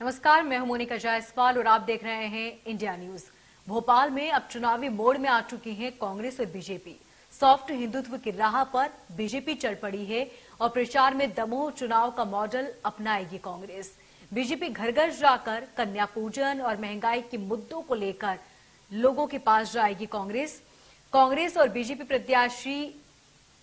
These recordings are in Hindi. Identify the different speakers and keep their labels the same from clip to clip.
Speaker 1: नमस्कार, मैं हूं मोनिका जायसवाल और आप देख रहे हैं इंडिया न्यूज। भोपाल में अब चुनावी मोड़ में आ चुकी हैं कांग्रेस और बीजेपी। सॉफ्ट हिंदुत्व की राह पर बीजेपी चल पड़ी है और प्रचार में दमोह चुनाव का मॉडल अपनाएगी कांग्रेस। बीजेपी घर घर जाकर कन्या पूजन और महंगाई के मुद्दों को लेकर लोगों के पास जाएगी कांग्रेस और बीजेपी प्रत्याशी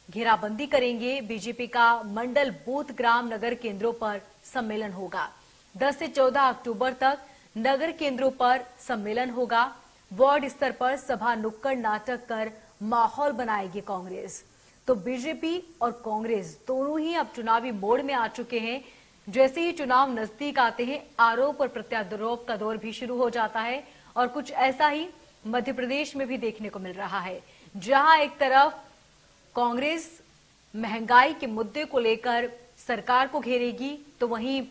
Speaker 1: घेराबंदी करेंगे। बीजेपी का मंडल बूथ ग्राम नगर केंद्रों पर सम्मेलन होगा। 10 से 14 अक्टूबर तक नगर केंद्रों पर सम्मेलन होगा। वार्ड स्तर पर सभा नुक्कड़ नाटक कर माहौल बनाएगी कांग्रेस। तो बीजेपी और कांग्रेस दोनों ही अब चुनावी मोड़ में आ चुके हैं। जैसे ही चुनाव नजदीक आते हैं, आरोप और प्रत्यारोप का दौर भी शुरू हो जाता है और कुछ ऐसा ही मध्य प्रदेश में भी देखने को मिल रहा है, जहां एक तरफ कांग्रेस महंगाई के मुद्दे को लेकर सरकार को घेरेगी, तो वहीं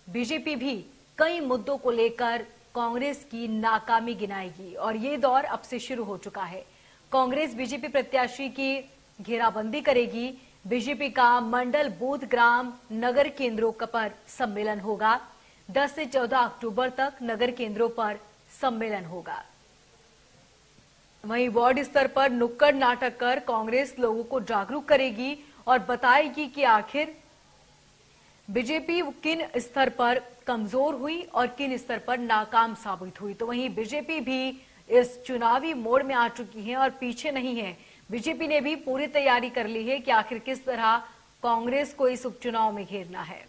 Speaker 1: बीजेपी भी कई मुद्दों को लेकर कांग्रेस की नाकामी गिनाएगी और ये दौर अब से शुरू हो चुका है। कांग्रेस बीजेपी प्रत्याशी की घेराबंदी करेगी। बीजेपी का मंडल बूथ ग्राम नगर केंद्रों पर सम्मेलन होगा। 10 से 14 अक्टूबर तक नगर केंद्रों पर सम्मेलन होगा। वहीं वार्ड स्तर पर नुक्कड़ नाटक कर कांग्रेस लोगों को जागरूक करेगी और बताएगी कि आखिर बीजेपी किन स्तर पर कमजोर हुई और किन स्तर पर नाकाम साबित हुई। तो वहीं बीजेपी भी इस चुनावी मोड़ में आ चुकी है और पीछे नहीं है। बीजेपी ने भी पूरी तैयारी कर ली है कि आखिर किस तरह कांग्रेस को इस उपचुनाव में घेरना है।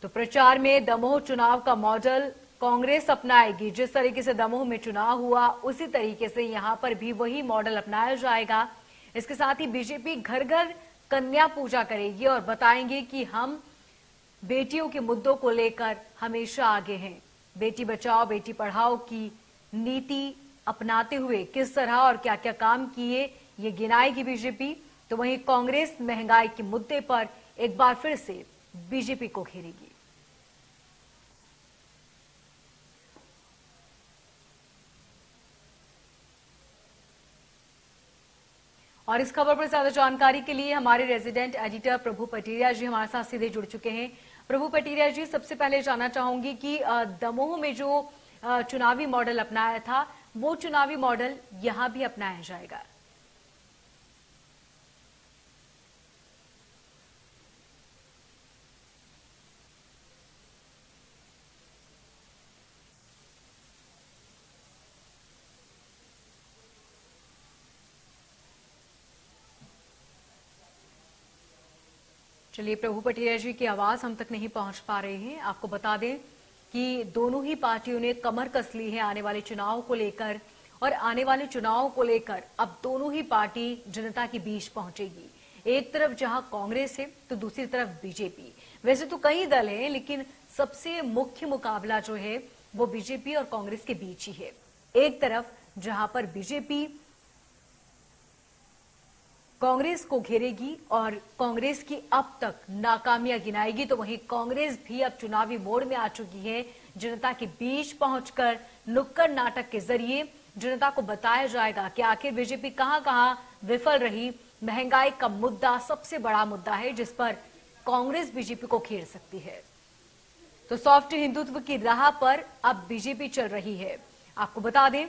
Speaker 1: तो प्रचार में दमोह चुनाव का मॉडल कांग्रेस अपनाएगी। जिस तरीके से दमोह में चुनाव हुआ, उसी तरीके से यहां पर भी वही मॉडल अपनाया जाएगा। इसके साथ ही बीजेपी घर घर कन्या पूजा करेगी और बताएंगे कि हम बेटियों के मुद्दों को लेकर हमेशा आगे हैं। बेटी बचाओ बेटी पढ़ाओ की नीति अपनाते हुए किस तरह और क्या क्या काम किए, ये गिनाएगी बीजेपी। तो वहीं कांग्रेस महंगाई के मुद्दे पर एक बार फिर से बीजेपी को घेरेगी। और इस खबर पर ज्यादा जानकारी के लिए हमारे रेजिडेंट एडिटर प्रभु पटेरिया जी हमारे साथ सीधे जुड़ चुके हैं। प्रभु पटेरिया जी, सबसे पहले जानना चाहूंगी कि दमोह में जो चुनावी मॉडल अपनाया था, वो चुनावी मॉडल यहां भी अपनाया जाएगा? चलिए, प्रभु पटेरिया जी की आवाज हम तक नहीं पहुंच पा रहे हैं। आपको बता दें कि दोनों ही पार्टियों ने कमर कस ली है आने वाले चुनाव को लेकर और आने वाले चुनाव को लेकर अब दोनों ही पार्टी जनता के बीच पहुंचेगी। एक तरफ जहां कांग्रेस है तो दूसरी तरफ बीजेपी। वैसे तो कई दल हैं, लेकिन सबसे मुख्य मुकाबला जो है वो बीजेपी और कांग्रेस के बीच ही है। एक तरफ जहां पर बीजेपी कांग्रेस को घेरेगी और कांग्रेस की अब तक नाकामियां गिनाएगी, तो वहीं कांग्रेस भी अब चुनावी मोड़ में आ चुकी है। जनता के बीच पहुंचकर नुक्कड़ नाटक के जरिए जनता को बताया जाएगा कि आखिर बीजेपी कहां-कहां विफल रही। महंगाई का मुद्दा सबसे बड़ा मुद्दा है जिस पर कांग्रेस बीजेपी को घेर सकती है। तो सॉफ्ट हिंदुत्व की राह पर अब बीजेपी चल रही है। आपको बता दें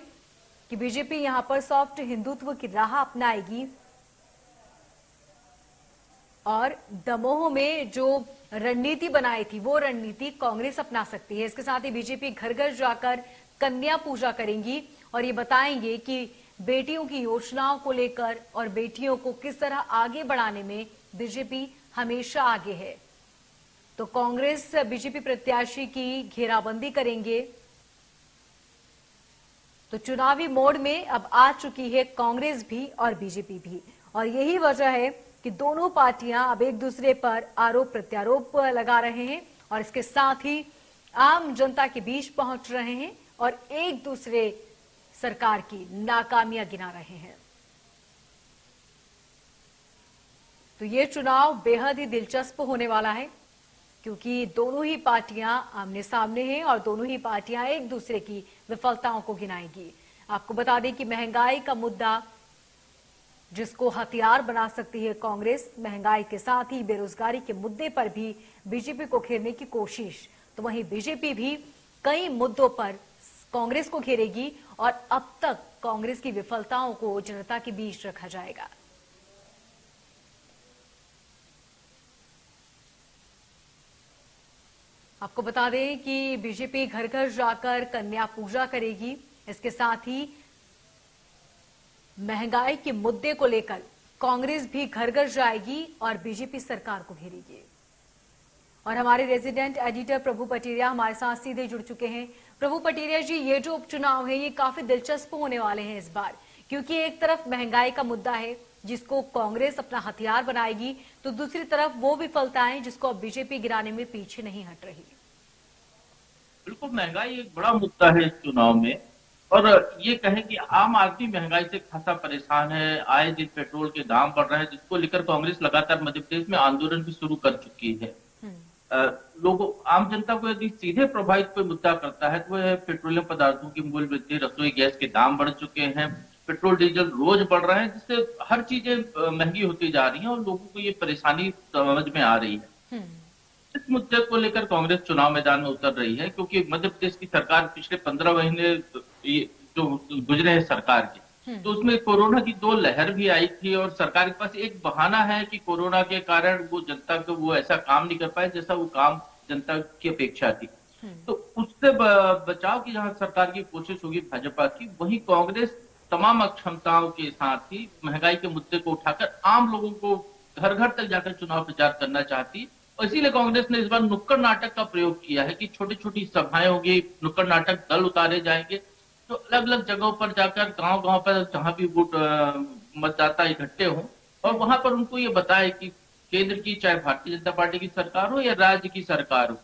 Speaker 1: कि बीजेपी यहां पर सॉफ्ट हिंदुत्व की राह अपनाएगी और दमोह में जो रणनीति बनाई थी वो रणनीति कांग्रेस अपना सकती है। इसके साथ ही बीजेपी घर घर जाकर कन्या पूजा करेंगी और ये बताएंगे कि बेटियों की योजनाओं को लेकर और बेटियों को किस तरह आगे बढ़ाने में बीजेपी हमेशा आगे है। तो कांग्रेस बीजेपी प्रत्याशी की घेराबंदी करेंगे। तो चुनावी मोड़ में अब आ चुकी है कांग्रेस भी और बीजेपी भी, और यही वजह है कि दोनों पार्टियां अब एक दूसरे पर आरोप प्रत्यारोप लगा रहे हैं और इसके साथ ही आम जनता के बीच पहुंच रहे हैं और एक दूसरे सरकार की नाकामियां गिना रहे हैं। तो ये चुनाव बेहद ही दिलचस्प होने वाला है क्योंकि दोनों ही पार्टियां आमने सामने हैं और दोनों ही पार्टियां एक दूसरे की विफलताओं को गिनाएंगी। आपको बता दें कि महंगाई का मुद्दा जिसको हथियार बना सकती है कांग्रेस। महंगाई के साथ ही बेरोजगारी के मुद्दे पर भी बीजेपी को घेरने की कोशिश। तो वहीं बीजेपी भी कई मुद्दों पर कांग्रेस को घेरेगी और अब तक कांग्रेस की विफलताओं को जनता के बीच रखा जाएगा। आपको बता दें कि बीजेपी घर घर जाकर कन्या पूजा करेगी। इसके साथ ही महंगाई के मुद्दे को लेकर कांग्रेस भी घर घर जाएगी और बीजेपी सरकार को घेरेगी। और हमारे रेजिडेंट एडिटर प्रभु पटेरिया हमारे साथ सीधे जुड़ चुके हैं। प्रभु पटेरिया जी, ये जो उपचुनाव है ये काफी दिलचस्प होने वाले हैं इस बार, क्योंकि एक तरफ महंगाई का मुद्दा है जिसको कांग्रेस अपना हथियार बनाएगी, तो दूसरी तरफ वो विफलताएं जिसको अब बीजेपी गिराने में पीछे नहीं हट रही।
Speaker 2: बिल्कुल, महंगाई एक बड़ा मुद्दा है इस चुनाव में। और ये कहें कि आम आदमी महंगाई से खासा परेशान है। आए दिन पेट्रोल के दाम बढ़ रहे हैं, जिसको लेकर कांग्रेस लगातार मध्य प्रदेश में आंदोलन भी शुरू कर चुकी है। लोगों, आम जनता को यदि सीधे प्रभावित कोई मुद्दा करता है तो वह पेट्रोलियम पदार्थों की मूल्य वृद्धि, रसोई गैस के दाम बढ़ चुके हैं, पेट्रोल डीजल रोज बढ़ रहे हैं, जिससे हर चीजें महंगी होती जा रही हैं और लोगों को ये परेशानी समझ में आ रही है। इस मुद्दे को लेकर कांग्रेस चुनाव मैदान में उतर रही है, क्योंकि मध्य प्रदेश की सरकार पिछले 15 महीने जो गुजरे हैं सरकार के, तो उसमें कोरोना की 2 लहर भी आई थी और सरकार के पास एक बहाना है कि कोरोना के कारण वो जनता को वो ऐसा काम नहीं कर पाए जैसा वो काम जनता की अपेक्षा थी। तो उससे बचाव की जहां सरकार की कोशिश होगी भाजपा की, वहीं कांग्रेस तमाम अक्षमताओं के साथ ही महंगाई के मुद्दे को उठाकर आम लोगों को घर घर तक जाकर चुनाव प्रचार करना चाहती। और इसीलिए कांग्रेस ने इस बार नुक्कड़ नाटक का प्रयोग किया है कि छोटी छोटी सभाएं होगी, नुक्कड़ नाटक दल उतारे जाएंगे, तो अलग अलग जगहों पर जाकर गांव-गांव पर जहां भी वोट मतदाता इकट्ठे हों और वहां पर उनको ये बताए कि केंद्र की चाहे भारतीय जनता पार्टी की सरकार हो या राज्य की सरकार हो,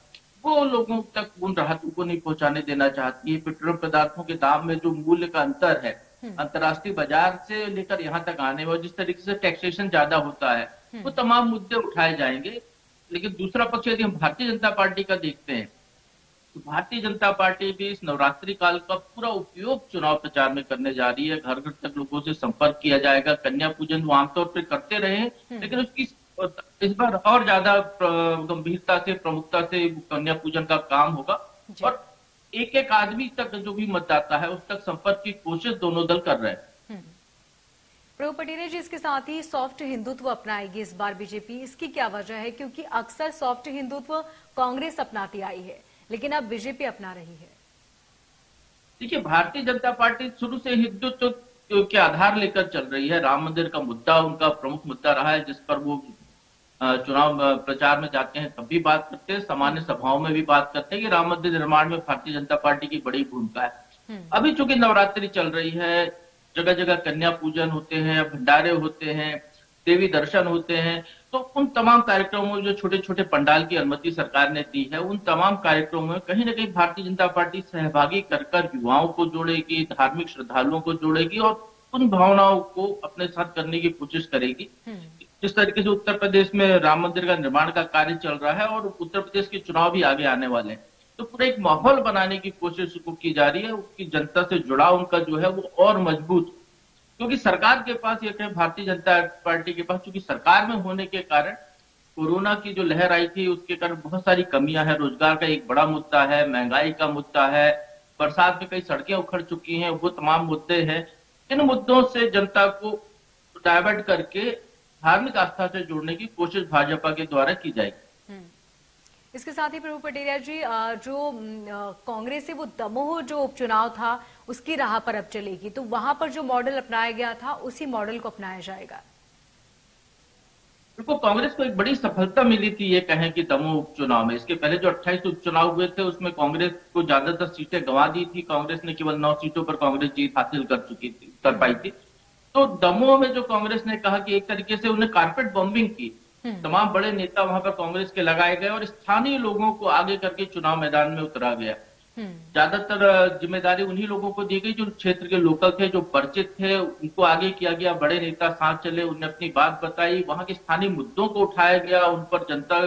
Speaker 2: वो लोगों तक उन राहतों को नहीं पहुंचाने देना चाहती है। पेट्रोल पदार्थों के दाम में जो मूल्य का अंतर है अंतर्राष्ट्रीय बाजार से लेकर यहाँ तक आने में, जिस तरीके से टैक्सेशन ज्यादा होता है, वो तमाम मुद्दे उठाए जाएंगे। लेकिन दूसरा पक्ष यदि हम भारतीय जनता पार्टी का देखते हैं तो भारतीय जनता पार्टी भी इस नवरात्रि काल का पूरा उपयोग चुनाव प्रचार में करने जा रही है। घर घर तक लोगों से संपर्क किया जाएगा। कन्या पूजन वो आमतौर पर करते रहे, लेकिन उसकी इस बार और ज्यादा गंभीरता से, प्रमुखता से कन्या पूजन का काम होगा और एक एक आदमी तक जो भी मतदाता है उस तक संपर्क की कोशिश दोनों दल कर रहे हैं।
Speaker 1: प्रभु पटेरिया जी, इसके साथ ही सॉफ्ट हिंदुत्व अपनाएगी इस बार बीजेपी, इसकी क्या वजह है? क्योंकि अक्सर सॉफ्ट हिंदुत्व कांग्रेस अपनाती आई है, लेकिन अब बीजेपी अपना रही है।
Speaker 2: देखिए, भारतीय जनता पार्टी शुरू से हिंदुत्व के आधार लेकर चल रही है। राम मंदिर का मुद्दा उनका प्रमुख मुद्दा रहा है, जिस पर वो चुनाव प्रचार में जाते हैं तब भी बात करते हैं, सामान्य सभाओं में भी बात करते हैं कि राम मंदिर निर्माण में भारतीय जनता पार्टी की बड़ी भूमिका है। अभी चूंकि नवरात्रि चल रही है, जगह जगह कन्या पूजन होते हैं, भंडारे होते हैं, देवी दर्शन होते हैं, तो उन तमाम कार्यक्रमों में जो छोटे छोटे पंडाल की अनुमति सरकार ने दी है, उन तमाम कार्यक्रमों में कहीं ना कहीं भारतीय जनता पार्टी सहभागी कर युवाओं को जोड़ेगी, धार्मिक श्रद्धालुओं को जोड़ेगी और उन भावनाओं को अपने साथ करने की कोशिश करेगी। जिस तरीके से उत्तर प्रदेश में राम मंदिर का निर्माण का कार्य चल रहा है और उत्तर प्रदेश के चुनाव भी आगे आने वाले हैं, तो पूरा एक माहौल बनाने की कोशिश की जा रही है। उसकी जनता से जुड़ाव उनका जो है वो और मजबूत, क्योंकि सरकार के पास ये कहें भारतीय जनता पार्टी के पास, क्योंकि सरकार में होने के कारण कोरोना की जो लहर आई थी उसके कारण बहुत सारी कमियां हैं। रोजगार का एक बड़ा मुद्दा है, महंगाई का मुद्दा है, बरसात में कई सड़कें उखड़ चुकी हैं, वो तमाम मुद्दे हैं। इन मुद्दों से जनता को डाइवर्ट करके धार्मिक आस्था से जोड़ने की कोशिश भाजपा के द्वारा की जाएगी।
Speaker 1: इसके साथ ही प्रभु पटेरिया जी, जो कांग्रेस से वो दमोह जो उपचुनाव था उसकी राह पर अब चलेगी, तो वहां पर जो मॉडल अपनाया गया था उसी मॉडल को अपनाया जाएगा।
Speaker 2: देखो, कांग्रेस को एक बड़ी सफलता मिली थी, ये कहें कि दमोह उपचुनाव में। इसके पहले जो 28 उपचुनाव हुए थे उसमें कांग्रेस को ज्यादातर सीटें गंवा दी थी। कांग्रेस ने केवल 9 सीटों पर कांग्रेस जीत हासिल कर पाई थी। तो दमोह में जो कांग्रेस ने कहा कि एक तरीके से उन्हें कारपेट बॉम्बिंग की, तमाम बड़े नेता वहां पर कांग्रेस के लगाए गए और स्थानीय लोगों को आगे करके चुनाव मैदान में उतरा गया। ज्यादातर जिम्मेदारी उन्हीं लोगों को दी गई जो क्षेत्र के लोकल थे, जो परिचित थे, उनको आगे किया गया। बड़े नेता साथ चले, उन्हें अपनी बात बताई, वहां के स्थानीय मुद्दों को उठाया गया, उन पर जनता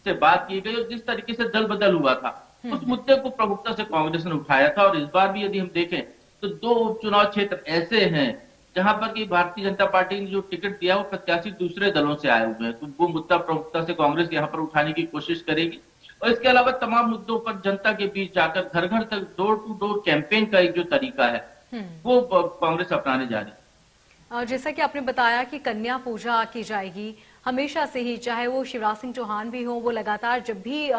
Speaker 2: से बात की गई और जिस तरीके से दल बदल हुआ था उस मुद्दे को प्रमुखता से कांग्रेस ने उठाया था। और इस बार भी यदि हम देखें तो 2 उपचुनाव क्षेत्र ऐसे हैं जहां पर कि भारतीय जनता पार्टी ने जो टिकट दिया वो प्रत्याशी दूसरे दलों से आए हुए हैं, तो वो मुद्दा प्रमुखता से कांग्रेस यहाँ पर उठाने की कोशिश करेगी। और इसके अलावा तमाम मुद्दों पर जनता के बीच जाकर घर घर तक डोर टू डोर कैंपेन का एक जो तरीका है वो कांग्रेस अपनाने जा रही है।
Speaker 1: और जैसा कि आपने बताया कि कन्या पूजा की जाएगी हमेशा से ही, चाहे वो शिवराज सिंह चौहान भी हो, वो लगातार जब भी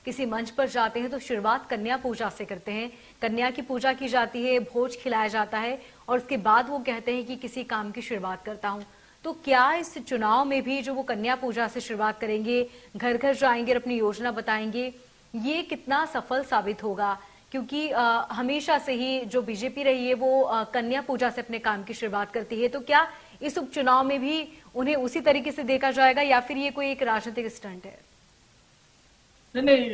Speaker 1: किसी मंच पर जाते हैं तो शुरुआत कन्या पूजा से करते हैं। कन्या की पूजा की जाती है, भोज खिलाया जाता है और उसके बाद वो कहते हैं कि किसी काम की शुरुआत करता हूं। तो क्या इस चुनाव में भी जो वो कन्या पूजा से शुरुआत करेंगे, घर घर जाएंगे और अपनी योजना बताएंगे, ये कितना सफल साबित होगा? क्योंकि हमेशा से ही जो बीजेपी रही है वो कन्या पूजा से अपने काम की शुरुआत करती है। तो क्या इस उपचुनाव में भी उन्हें उसी तरीके से देखा जाएगा या फिर ये कोई एक राजनीतिक स्टंट है?
Speaker 2: नहीं,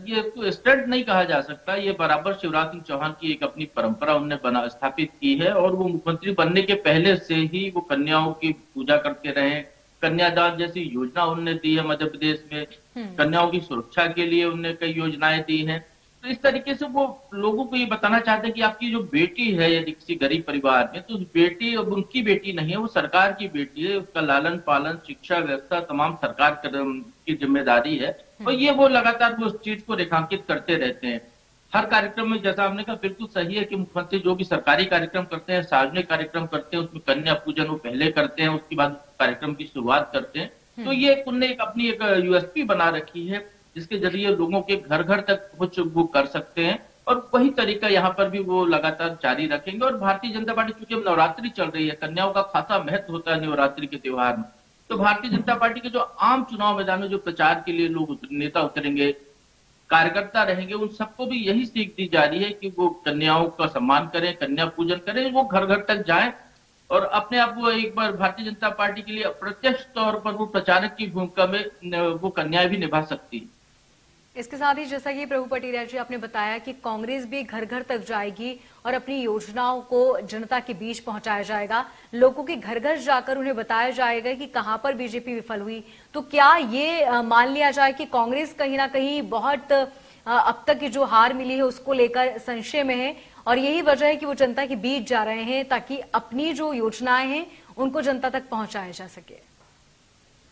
Speaker 2: ये तो स्टंट नहीं कहा जा सकता। ये बराबर शिवराज सिंह चौहान की एक अपनी परंपरा उनने बना स्थापित की है और वो मुख्यमंत्री बनने के पहले से ही वो कन्याओं की पूजा करते रहे। कन्यादान जैसी योजना उनने दी है मध्य प्रदेश में, कन्याओं की सुरक्षा के लिए उनने कई योजनाएं दी हैं। तो इस तरीके से वो लोगों को ये बताना चाहते हैं कि आपकी जो बेटी है यदि किसी गरीब परिवार में, तो उस बेटी अब उनकी बेटी नहीं है, वो सरकार की बेटी है। उसका लालन पालन, शिक्षा व्यवस्था तमाम सरकार की जिम्मेदारी है। और ये वो लगातार वो उस चीज को रेखांकित करते रहते हैं हर कार्यक्रम में। जैसा आपने कहा बिल्कुल सही है कि मुख्यमंत्री जो भी सरकारी कार्यक्रम करते हैं, सार्वजनिक कार्यक्रम करते हैं, उसमें कन्या पूजन वो पहले करते हैं, उसके बाद कार्यक्रम की शुरुआत करते हैं। तो ये उनने अपनी एक यूएसपी बना रखी है जिसके जरिए लोगों के घर घर तक पहुंच वो कर सकते हैं और वही तरीका यहाँ पर भी वो लगातार जारी रखेंगे। और भारतीय जनता पार्टी चूंकि अब नवरात्रि चल रही है, कन्याओं का खासा महत्व होता है नवरात्रि के त्योहार में, तो भारतीय जनता पार्टी के जो आम चुनाव मैदान में जो प्रचार के लिए लोग नेता उतरेंगे, कार्यकर्ता रहेंगे, उन सबको भी यही सीख दी जा रही है कि वो कन्याओं का सम्मान करें, कन्या पूजन करें, वो घर घर तक जाएं और अपने आप को एक बार भारतीय जनता पार्टी के लिए अप्रत्यक्ष तौर पर वो प्रचारक की भूमिका में वो कन्याएं भी निभा सकती है।
Speaker 1: इसके साथ ही जैसा कि प्रभु पटेरिया जी आपने बताया कि कांग्रेस भी घर घर तक जाएगी और अपनी योजनाओं को जनता के बीच पहुंचाया जाएगा, लोगों के घर घर जाकर उन्हें बताया जाएगा कि कहां पर बीजेपी विफल हुई। तो क्या ये मान लिया जाए कि कांग्रेस कहीं ना कहीं बहुत अब तक की जो हार मिली है उसको लेकर संशय में है और यही वजह है कि वो जनता के बीच जा रहे हैं ताकि अपनी जो योजनाएं हैं उनको जनता तक पहुंचाया जा सके?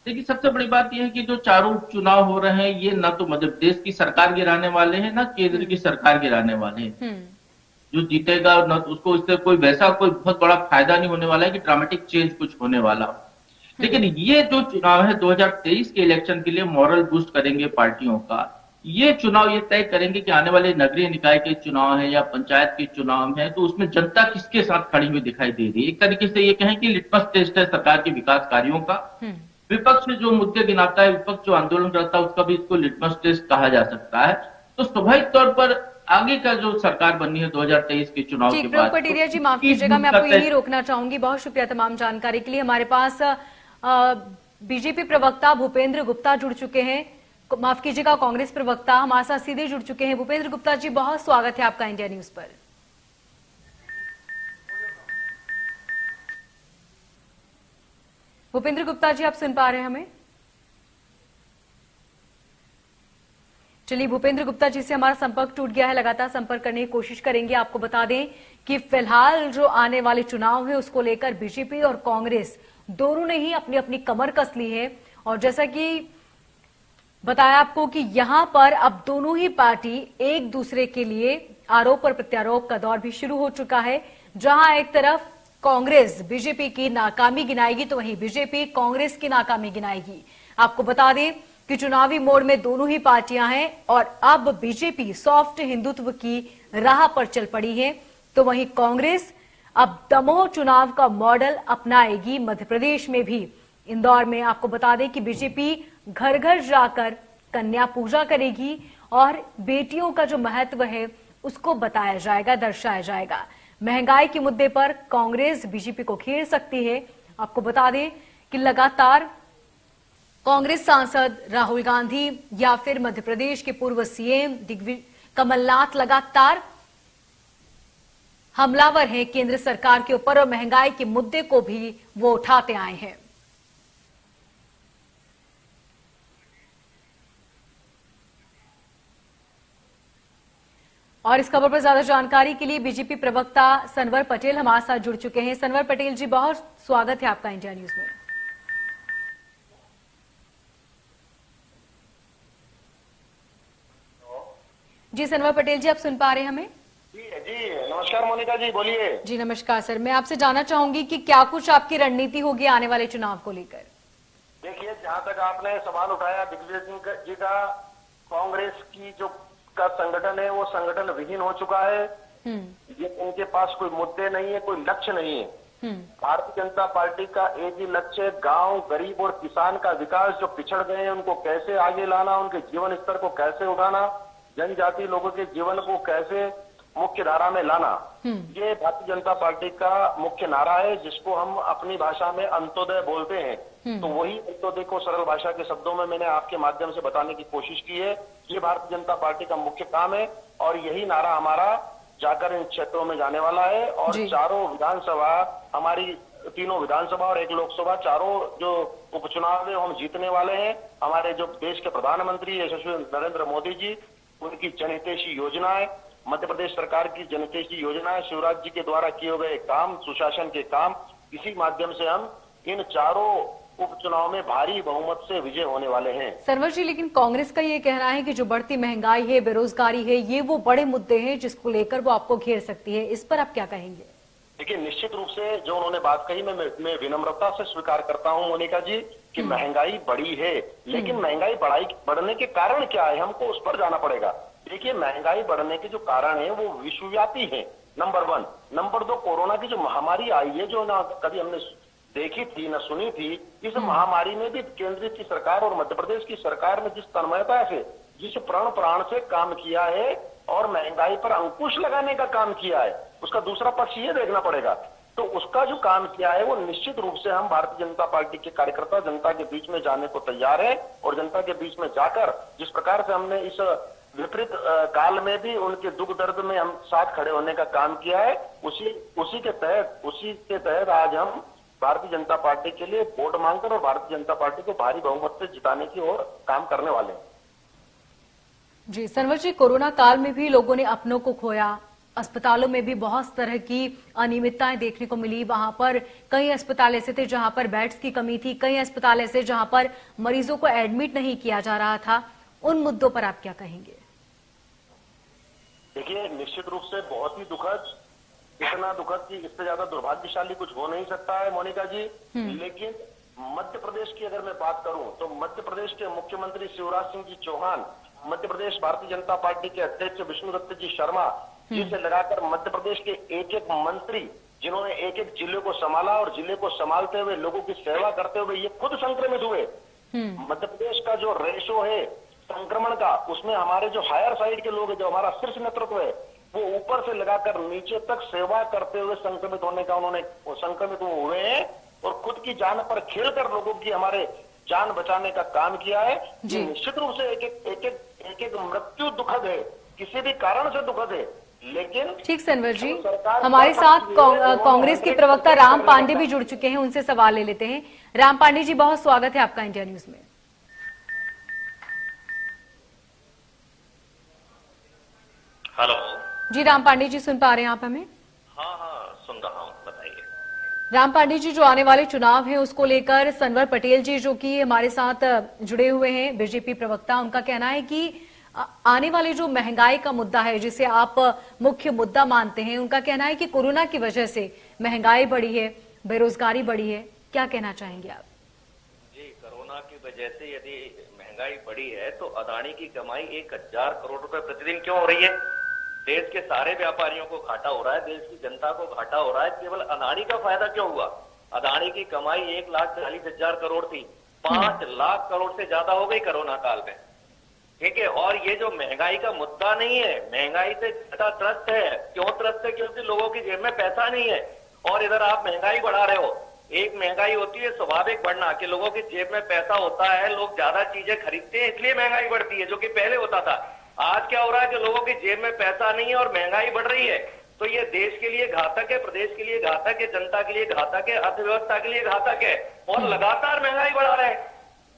Speaker 2: देखिए, सबसे बड़ी बात यह है कि जो चारों चुनाव हो रहे हैं ये ना तो मध्य प्रदेश की सरकार गिराने वाले हैं, ना केंद्र की सरकार गिराने वाले हैं। जो जीतेगा ना उसको इससे कोई वैसा कोई बहुत बड़ा फायदा नहीं होने वाला है कि ड्रामेटिक चेंज कुछ होने वाला। लेकिन ये जो चुनाव है 2023 के इलेक्शन के लिए मॉरल बूस्ट करेंगे पार्टियों का। ये चुनाव ये तय करेंगे कि आने वाले नगरीय निकाय के चुनाव है या पंचायत के चुनाव है तो उसमें जनता किसके साथ खड़ी हुई दिखाई दे रही है। एक तरीके से ये कहें कि लिटमस टेस्ट है सरकार के विकास कार्यों का। विपक्ष जो मुद्दे गिनाता है, विपक्ष जो आंदोलन करता है, उसका भी इसको लिटमस टेस्ट कहा जा सकता है। तो स्वाभाविक तौर पर आगे का जो सरकार बननी है 2023 के चुनाव के बाद।
Speaker 1: पटेरिया जी माफ कीजिएगा, मैं आपको यही रोकना चाहूंगी। बहुत शुक्रिया तमाम जानकारी के लिए। हमारे पास बीजेपी प्रवक्ता भूपेंद्र गुप्ता जुड़ चुके हैं, माफ कीजिएगा कांग्रेस प्रवक्ता हमारे साथ सीधे जुड़ चुके हैं। भूपेंद्र गुप्ता जी, बहुत स्वागत है आपका इंडिया न्यूज पर। भूपेंद्र गुप्ता जी, आप सुन पा रहे हैं हमें? चलिए, भूपेंद्र गुप्ता जी से हमारा संपर्क टूट गया है, लगातार संपर्क करने की कोशिश करेंगे। आपको बता दें कि फिलहाल जो आने वाले चुनाव है उसको लेकर बीजेपी और कांग्रेस दोनों ने ही अपनी अपनी कमर कस ली है और जैसा कि बताया आपको कि यहां पर अब दोनों ही पार्टी एक दूसरे के लिए आरोप और प्रत्यारोप का दौर भी शुरू हो चुका है। जहां एक तरफ कांग्रेस बीजेपी की नाकामी गिनाएगी तो वहीं बीजेपी कांग्रेस की नाकामी गिनाएगी। आपको बता दें कि चुनावी मोड़ में दोनों ही पार्टियां हैं और अब बीजेपी सॉफ्ट हिंदुत्व की राह पर चल पड़ी है तो वहीं कांग्रेस अब दमोह चुनाव का मॉडल अपनाएगी मध्य प्रदेश में भी। इंदौर में आपको बता दें कि बीजेपी घर घर जाकर कन्या पूजा करेगी और बेटियों का जो महत्व है उसको बताया जाएगा, दर्शाया जाएगा। महंगाई के मुद्दे पर कांग्रेस बीजेपी को घेर सकती है। आपको बता दें कि लगातार कांग्रेस सांसद राहुल गांधी या फिर मध्य प्रदेश के पूर्व सीएम कमलनाथ लगातार हमलावर हैं केंद्र सरकार के ऊपर और महंगाई के मुद्दे को भी वो उठाते आए हैं। और इस खबर पर ज्यादा जानकारी के लिए बीजेपी प्रवक्ता सनवर पटेल हमारे साथ जुड़ चुके हैं। सनवर पटेल जी, बहुत स्वागत है आपका इंडिया न्यूज में। जी सनवर पटेल जी, आप सुन पा रहे हैं हमें?
Speaker 3: जी नमस्कार मोनिका जी, बोलिए।
Speaker 1: जी नमस्कार सर, मैं आपसे जानना चाहूंगी कि क्या कुछ आपकी रणनीति होगी आने वाले चुनाव को लेकर?
Speaker 3: देखिए, जहां तक आपने सवाल उठाया दिग्विजय सिंह जी का, कांग्रेस की जो का संगठन है वो संगठन विहीन हो चुका है। ये उनके पास कोई मुद्दे नहीं है, कोई लक्ष्य नहीं है। भारतीय जनता पार्टी का एक ही लक्ष्य है, गांव, गरीब और किसान का विकास। जो पिछड़ गए हैं उनको कैसे आगे लाना, उनके जीवन स्तर को कैसे उठाना, जनजातीय लोगों के जीवन को कैसे मुख्य धारा में लाना, ये भारतीय जनता पार्टी का मुख्य नारा है, जिसको हम अपनी भाषा में अंत्योदय बोलते हैं। तो वही अंत्योदय को सरल भाषा के शब्दों में मैंने आपके माध्यम से बताने की कोशिश की है। ये भारतीय जनता पार्टी का मुख्य काम है और यही नारा हमारा जाकर इन क्षेत्रों में जाने वाला है। और चारों विधानसभा, हमारी 3 विधानसभा और 1 लोकसभा, चारों जो उपचुनाव है हम जीतने वाले हैं। हमारे जो देश के प्रधानमंत्री यशस्वी नरेंद्र मोदी जी, उनकी जनहितैषी योजनाएं, मध्य प्रदेश सरकार की जनहितैषी योजनाएं, शिवराज जी के द्वारा किए गए काम, सुशासन के काम, इसी माध्यम से हम इन चारों उपचुनाव में भारी बहुमत से विजय होने वाले हैं।
Speaker 1: सरवर जी, लेकिन कांग्रेस का ये कहना है कि जो बढ़ती महंगाई है, बेरोजगारी है, ये वो बड़े मुद्दे हैं जिसको लेकर वो आपको घेर सकती है। इस पर आप क्या कहेंगे?
Speaker 3: देखिए, निश्चित रूप से जो उन्होंने बात कही मैं विनम्रता से स्वीकार करता हूं मोनिका जी कि महंगाई बढ़ी है, लेकिन महंगाई बढ़ने के कारण क्या है, हमको उस पर जाना पड़ेगा। देखिए, महंगाई बढ़ने के जो कारण है वो विश्वव्यापी है, नंबर 1। नंबर 2, कोरोना की जो महामारी आई है, जो ना कभी हमने देखी थी न सुनी थी, इस महामारी में भी केंद्र की सरकार और मध्य प्रदेश की सरकार ने जिस तन्मयता से, जिस प्राण से काम किया है और महंगाई पर अंकुश लगाने का काम किया है, उसका दूसरा पक्ष ये देखना पड़ेगा। तो उसका जो काम किया है वो निश्चित रूप से हम भारतीय जनता पार्टी के कार्यकर्ता जनता के बीच में जाने को तैयार है और जनता के बीच में जाकर जिस प्रकार से हमने इस विपरीत काल में भी उनके दुख दर्द में हम साथ खड़े होने का काम किया है, उसी के तहत आज हम भारतीय जनता पार्टी के लिए वोट मांगकर और भारतीय जनता पार्टी को भारी बहुमत से जिताने की ओर काम करने वाले हैं।
Speaker 1: जी सनवर जी, कोरोना काल में भी लोगों ने अपनों को खोया, अस्पतालों में भी बहुत तरह की अनियमितताएं देखने को मिली। वहां पर कई अस्पताल ऐसे थे जहां पर बेड्स की कमी थी, कई अस्पताल ऐसे जहां पर मरीजों को एडमिट नहीं किया जा रहा था। उन मुद्दों पर आप क्या कहेंगे?
Speaker 3: देखिए, निश्चित रूप से बहुत ही दुखद, इतना दुखद कि इससे ज्यादा दुर्भाग्यशाली कुछ हो नहीं सकता है मोनिका जी। लेकिन मध्य प्रदेश की अगर मैं बात करूं तो मध्य प्रदेश के मुख्यमंत्री शिवराज सिंह जी चौहान, मध्य प्रदेश भारतीय जनता पार्टी के अध्यक्ष विष्णुदत्त जी शर्मा जी से लगाकर मध्य प्रदेश के एक मंत्री जिन्होंने एक जिले को संभाला और जिले को संभालते हुए लोगों की सेवा करते हुए ये खुद संक्रमित हुए। मध्य प्रदेश का जो रेशो है संक्रमण का, उसमें हमारे जो हायर साइड के लोग हैं, जो हमारा शीर्ष नेतृत्व है, वो ऊपर से लगाकर नीचे तक सेवा करते हुए संक्रमित होने का उन्होंने संक्रमित हुए हैं और खुद की जान पर खेलकर लोगों की हमारे जान बचाने का काम किया है। निश्चित रूप से एक मृत्यु दुखद है, किसी भी कारण से दुखद है, लेकिन
Speaker 1: ठीक सनवर जी, हमारे साथ कांग्रेस के प्रवक्ता राम पांडे भी जुड़ चुके हैं, उनसे सवाल ले लेते हैं। राम पांडे जी, बहुत स्वागत है आपका इंडिया न्यूज में।
Speaker 4: हेलो
Speaker 1: जी, राम पांडे जी सुन पा रहे हैं आप हमें?
Speaker 4: हाँ सुन रहा हूँ, बताइए।
Speaker 1: राम पांडे जी, जो आने वाले चुनाव हैं उसको लेकर सनवर पटेल जी जो कि हमारे साथ जुड़े हुए हैं, बीजेपी प्रवक्ता, उनका कहना है कि आने वाले जो महंगाई का मुद्दा है जिसे आप मुख्य मुद्दा मानते हैं, उनका कहना है कि कोरोना की वजह से महंगाई बढ़ी है, बेरोजगारी बढ़ी है। क्या कहना चाहेंगे आप?
Speaker 4: जी, कोरोना की वजह से यदि महंगाई बढ़ी है तो अदानी की कमाई 1000 करोड़ रुपए प्रतिदिन क्यों हो रही है? देश के सारे व्यापारियों को घाटा हो रहा है, देश की जनता को घाटा हो रहा है, केवल अदानी का फायदा क्यों हुआ? अदानी की कमाई 1,40,000 करोड़ थी, 5 लाख करोड़ से ज्यादा हो गई कोरोना काल में। ठीक है, और ये जो महंगाई का मुद्दा नहीं है, महंगाई से जनता त्रस्त है। क्यों त्रस्त है? क्योंकि लोगों की जेब में पैसा नहीं है और इधर आप महंगाई बढ़ा रहे हो। एक महंगाई होती है स्वाभाविक बढ़ना कि लोगों की जेब में पैसा होता है, लोग ज्यादा चीजें खरीदते हैं, इसलिए महंगाई बढ़ती है, जो कि पहले होता था। आज क्या हो रहा है कि लोगों की जेब में पैसा नहीं है और महंगाई बढ़ रही है। तो ये देश के लिए घातक है, प्रदेश के लिए घातक है, जनता के लिए घातक है, अर्थव्यवस्था के लिए घातक है और लगातार महंगाई बढ़ा रहे हैं।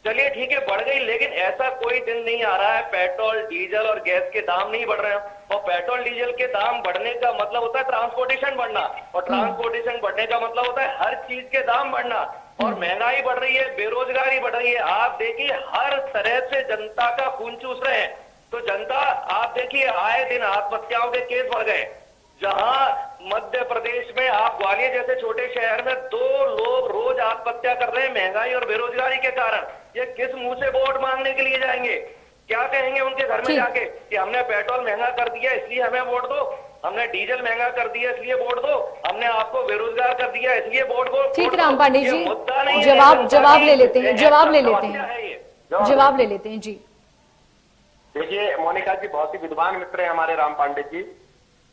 Speaker 4: चलिए ठीक है बढ़ गई, लेकिन ऐसा कोई दिन नहीं आ रहा है पेट्रोल डीजल और गैस के दाम नहीं बढ़ रहे हैं। और पेट्रोल डीजल के दाम बढ़ने का मतलब होता है ट्रांसपोर्टेशन बढ़ना, और ट्रांसपोर्टेशन बढ़ने का मतलब होता है हर चीज के दाम बढ़ना। और महंगाई बढ़ रही है, बेरोजगारी बढ़ रही है। आप देखिए हर तरह से जनता का खून चूस रहे हैं। तो जनता आप देखिए आए दिन आत्महत्याओं के केस बढ़ गए। जहां मध्य प्रदेश में आप ग्वालियर जैसे छोटे शहर में 2 लोग रोज आत्महत्या कर रहे हैं महंगाई और बेरोजगारी के कारण। ये किस मुंह से वोट मांगने के लिए जाएंगे? क्या कहेंगे उनके घर में जाके कि हमने पेट्रोल महंगा कर दिया इसलिए हमें वोट दो, हमने डीजल महंगा कर दिया इसलिए वोट दो, हमने आपको बेरोजगार कर दिया इसलिए वोट दो।
Speaker 1: ठीक राम पांडे जी,
Speaker 4: जवाब
Speaker 1: ले लेते हैं जवाब ले लेते हैं जी।
Speaker 3: देखिए मोनिका जी बहुत ही विद्वान मित्र है हमारे राम पांडे जी,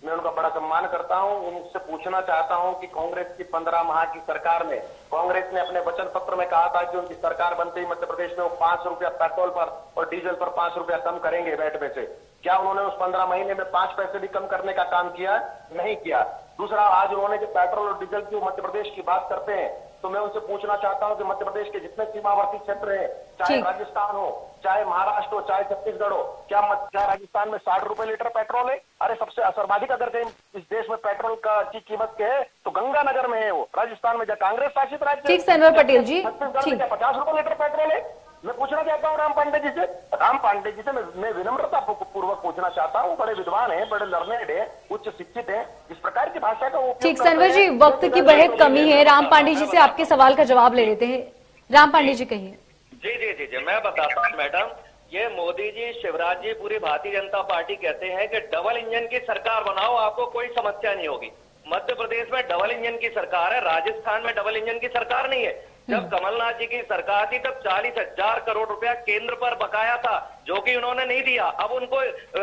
Speaker 3: मैं उनका बड़ा सम्मान करता हूं। उनसे पूछना चाहता हूं कि कांग्रेस की 15 माह की सरकार में कांग्रेस ने अपने वचन पत्र में कहा था कि उनकी सरकार बनते ही मध्य प्रदेश में वो 5 रुपया पेट्रोल पर और डीजल पर 5 रुपया कम करेंगे वैट में से। क्या उन्होंने उस 15 महीने में 5 पैसे भी कम करने का काम किया? नहीं किया। दूसरा, आज उन्होंने जो पेट्रोल और डीजल की मध्य प्रदेश की बात करते हैं तो मैं उनसे पूछना चाहता हूं कि मध्य प्रदेश के जितने सीमावर्ती क्षेत्र हैं, चाहे राजस्थान हो, चाहे महाराष्ट्र हो, चाहे छत्तीसगढ़ हो, क्या राजस्थान में 60 रुपए लीटर पेट्रोल है? अरे सबसे सर्वाधिक अगर इस देश में पेट्रोल की कीमत के है तो गंगानगर में है वो, राजस्थान में, जहाँ कांग्रेस शासित राज्य।
Speaker 1: ठीक सनवर पटेल जी,
Speaker 3: छत्तीसगढ़ में 50 रुपए लीटर पेट्रोल है। मैं पूछना चाहता हूँ राम पांडे जी से मैं विनम्रता पूर्वक पूछना चाहता हूँ, बड़े विद्वान हैं, बड़े लर्नेड हैं, उच्च शिक्षित हैं, इस प्रकार की भाषा का उपयोग।
Speaker 1: ठीक सनवर जी, वक्त की बेहद कमी है, राम पांडे जी से आपके सवाल का जवाब ले लेते हैं। राम पांडे जी कहिए।
Speaker 4: जी मैं बताता हूँ मैडम, ये मोदी जी, शिवराज जी, पूरी भारतीय जनता पार्टी कहते हैं कि डबल इंजन की सरकार बनाओ, आपको कोई समस्या नहीं होगी। मध्य प्रदेश में डबल इंजन की सरकार है, राजस्थान में डबल इंजन की सरकार नहीं है। जब कमलनाथ जी की सरकार थी तब 40,000 करोड़ रुपया केंद्र पर बकाया था, जो कि उन्होंने नहीं दिया। अब उनको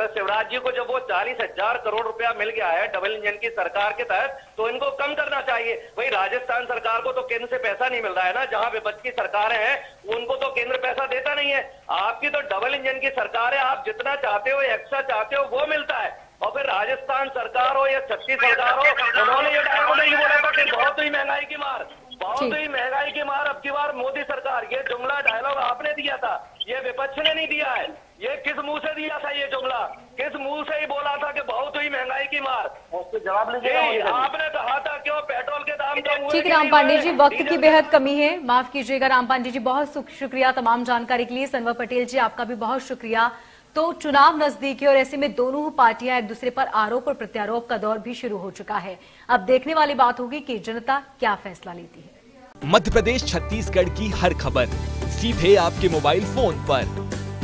Speaker 4: शिवराज जी को जब वो 40,000 करोड़ रुपया मिल गया है डबल इंजन की सरकार के तहत, तो इनको कम करना चाहिए। वही राजस्थान सरकार को तो केंद्र से पैसा नहीं मिल रहा है ना, जहां विपक्ष की सरकारें हैं उनको तो केंद्र पैसा देता नहीं है। आपकी तो डबल इंजन की सरकार है, आप जितना चाहते हो एक्स्ट्रा चाहते हो वो मिलता है। और फिर राजस्थान सरकार हो या छत्तीसगढ़ सरकार हो, उन्होंने ये डायलॉग नहीं बोला था कि बहुत ही महंगाई की मार, बहुत ही महंगाई की मार अब की बार मोदी सरकार। ये जुमला डायलॉग आपने दिया था, ये विपक्ष ने नहीं दिया है। ये किस मुंह से दिया था ये जुमला? किस मुंह से ही बोला था कि बहुत हुई महंगाई की मार? उसके जवाब लीजिए। आपने कहा था क्यों पेट्रोल के दाम कम हुए?
Speaker 1: ठीक राम पांडे जी, वक्त की बेहद कमी है, माफ कीजिएगा राम पांडे जी। बहुत शुक्रिया तमाम जानकारी के लिए। सनवर पटेल जी आपका भी बहुत शुक्रिया। तो चुनाव नजदीक है और ऐसे में दोनों पार्टियां एक दूसरे पर आरोप और प्रत्यारोप का दौर भी शुरू हो चुका है। अब देखने वाली बात होगी कि जनता क्या फैसला लेती है।
Speaker 5: मध्य प्रदेश छत्तीसगढ़ की हर खबर सीधे आपके मोबाइल फोन पर,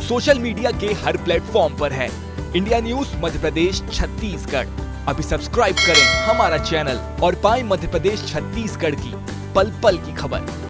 Speaker 5: सोशल मीडिया के हर प्लेटफॉर्म पर है। इंडिया न्यूज मध्य प्रदेश छत्तीसगढ़, अभी सब्सक्राइब करें हमारा चैनल और पाएं मध्य प्रदेश छत्तीसगढ़ की पल पल की खबर।